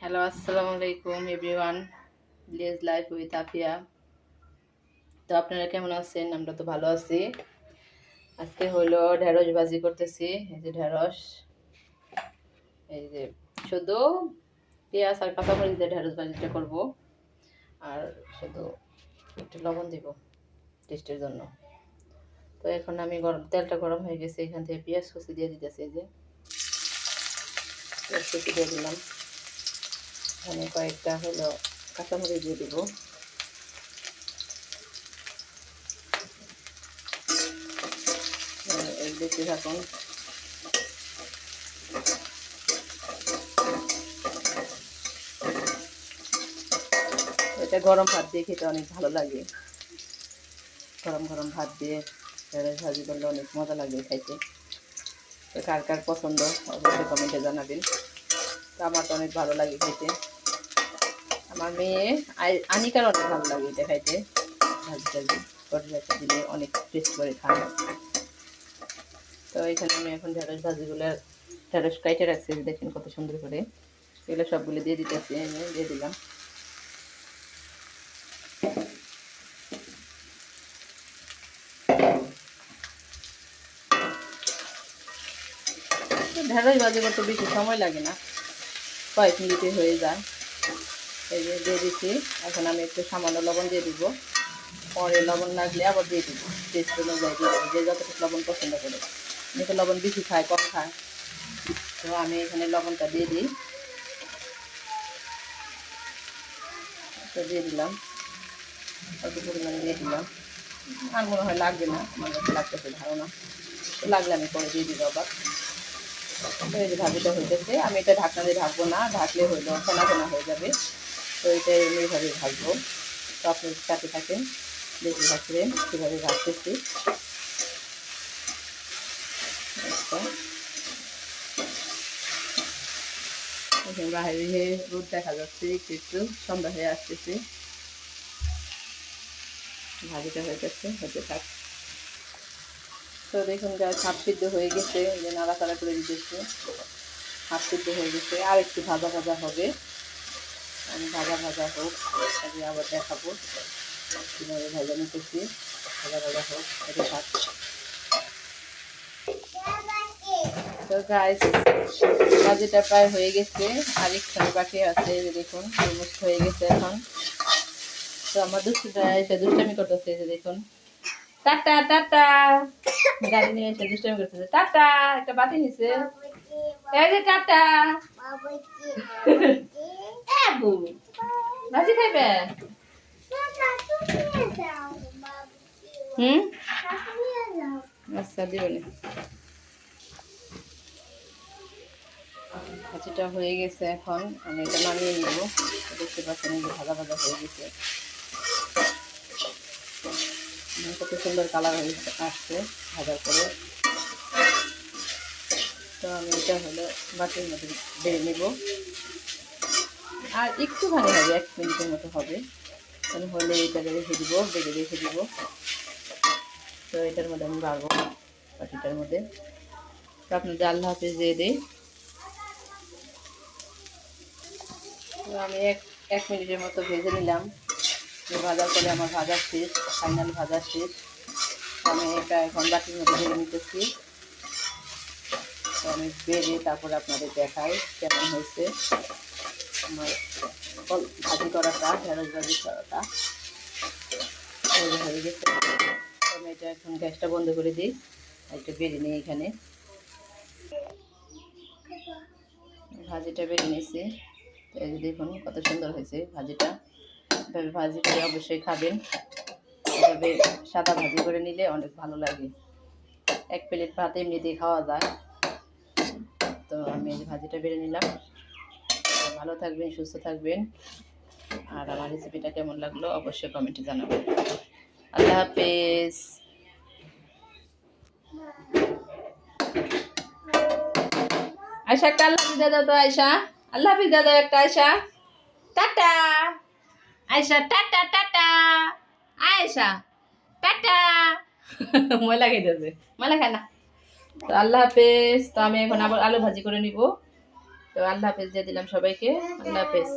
Hello, আসসালামু আলাইকুম everyone. Village life with Afia. তো আপনারা কেমন আছেন? আমরা তো ভালো আছি। আজকে হলো ঢেঁড়স ভাজি করতেছি। এই যে ঢেঁড়স, এই যে শুধু পেঁয়াজ আর কাঁচামরিচ দিয়ে ঢেঁড়স ভাজিটা করব। আর শুধু একটু লবণ দিব টেস্টের জন্য। তো এখন আমি তেলটা গরম হয়ে গেছে, এখান থেকে পেঁয়াজ কুচি দিয়ে দিতেছি। এই যে পেঁয়াজ কুচি দিয়ে দিলাম, এখানে কয়েকটা হলো কাঁচামরিচ দিয়ে দিব। দেখতে থাকুন। এটা গরম ভাত দিয়ে খেতে অনেক ভালো লাগে। গরম গরম ভাত দিয়ে ঢেঁড়স ভাজি করলে অনেক মজা লাগে খাইতে। তো কার কার পছন্দ অবশ্যই কমেন্টে জানাবেন। তো আমার তো অনেক ভালো লাগে খাইতে। আমার মেয়ে আনিকার অনেক ভালো লাগে এটা খাইতে। ভাজি টাজি তরকারি দিলে অনেক টেস্ট করে খায়। তো এখানে আমি এখন ঢেঁড়স ভাজিগুলো ঢেঁড়স কাইটে রাখছি, দেখেন কত সুন্দর করে। এগুলো সবগুলো দিয়ে দিতেছি, দিয়ে দিলাম। ঢেঁড়স ভাজি করতে বেশি সময় লাগে না, কয়েক মিনিটে হয়ে যায়। এই যে দিয়ে দিচ্ছি। এখন আমি একটু সামান্য লবণ দিয়ে দিব, পরে লবণ লাগলে আবার দিয়ে দিব। টেস্ট অনুযায়ী দিয়ে দেবো, যে যতটুকু লবণ পছন্দ করে। আমি তো লবণ বেশি খাই কম খায়, তো আমি এখানে লবণটা দিয়ে দিই। তো দিয়ে দিলাম, অল্প পরিমাণে দিয়ে দিলাম। আর মনে হয় লাগবে না, আমার কাছে লাগতেছে ধারণা। তো লাগলে আমি পরে দিয়ে দিব আবার। তো এই যে ভাজিটা হইতেছে, আমি এটা ঢাকনা দিয়ে ঢাকবো না, ঢাকলে হইলো ফেনা ফেনা হয়ে যাবে। তো এটা এইভাবে ভাজবো। তো আপনি সাথে থাকেন, দেখে থাকবেন কীভাবে ভাজতেছি। এখন বাইরে রোদ দেখা যাচ্ছে, একটু একটু সন্ধ্যা হয়ে আসতেছে। ভাজিটা হয়ে গেছে, হতে থাক। তো দেখুন যা হাফ সিদ্ধ হয়ে গেছে, যে নাড়াচাড়া করে দিতেছে। হাফ সিদ্ধ হয়ে গেছে, আর একটু ভাজা ভাজা হবে। আমি ভাজা ভাজা হোক আগে আবার দেখাবো কীভাবে ভাজা নিতেছি। ভাজা ভাজা হোক, এটা থাক। তো গাইস, ভাজিটা প্রায় হয়ে গেছে, আর একটু বাকি আছে। যে দেখুন অলমোস্ট হয়ে গেছে এখন। তো আমার দুষ্টুটা এসে দুষ্টামি করতেছে, যে দেখুন টাটা টাটা গাড়ি নিয়ে এসে দুষ্টামি করতেছে। টাটা একটা বাটি নিছে, এই যে টাটা। ভাজি খাইবে? হুম, আচ্ছা দিবনি। ভাজিটা হয়ে গেছে, এখন আমি এটা নামিয়ে নিব। দেখতে পাচ্ছেন যে ভাজা ভাজা হয়ে গেছে, কত সুন্দর কালার হয়ে আসছে ভাজার পরে। তো আমি এটা হলো বাটির মধ্যে বেড়ে নেব, আর একটুখানি হবে, 1 মিনিটের মতো হবে। আমি হলে এটাকে রেখে দিব, বেড়ে রেখে দিব। তো এটার মধ্যে আমি বাড়বো বাটিটার মধ্যে। তো আপনাদের আল্লাহ হাফেজ দিয়ে দিই। তো আমি এক মিনিটের মতো ভেজে নিলাম। ভাজার পরে আমার ভাজা শেষ, ফাইনাল ভাজা শেষ। আমি এটা এখন বাটির মধ্যে ভেজে নিতেছি। তো আমি বেড়ে তারপরে আপনাদের দেখাই কেমন হয়েছে আমার ভাজি করাটা, ঢেঁড়স ভাজি করাটা হয়ে গেছে। আমি এটা এখন গ্যাসটা বন্ধ করে দিই, একটা বেড়ে নিই। এখানে ভাজিটা বেড়ে নিয়েছি। এই যে দেখুন কত সুন্দর হয়েছে ভাজিটা। এভাবে ভাজি করে অবশ্যই খাবেন। এভাবে সাদা ভাজি করে নিলে অনেক ভালো লাগে, 1 প্লেট ভাত এমনিতেই খাওয়া যায়। তো আমি এই ভাজিটা বেড়ে নিলাম। ভালো থাকবেন, সুস্থ থাকবেন। আর আমার রেসিপিটা কেমন লাগলো অবশ্যই কমেন্টে জানাবেন। আল্লাহ হাফেজ। আয়শা একটা আল্লাহ হাফিজ দাও তো। আয়শা আল্লাহ হাফিজ দাও একটা। Ayesha tata. Ayesha tata tata. Ayesha tata. ময়লা খেয়ে যাবে, ময়লা খায় না। তো আল্লাহ হাফেজ। তো আমি এখন আবার আলু ভাজি করে নিব। তো তো আল্লাহ হাফেজ দিয়ে দিলাম সবাইকে, আল্লাহ হাফেজ।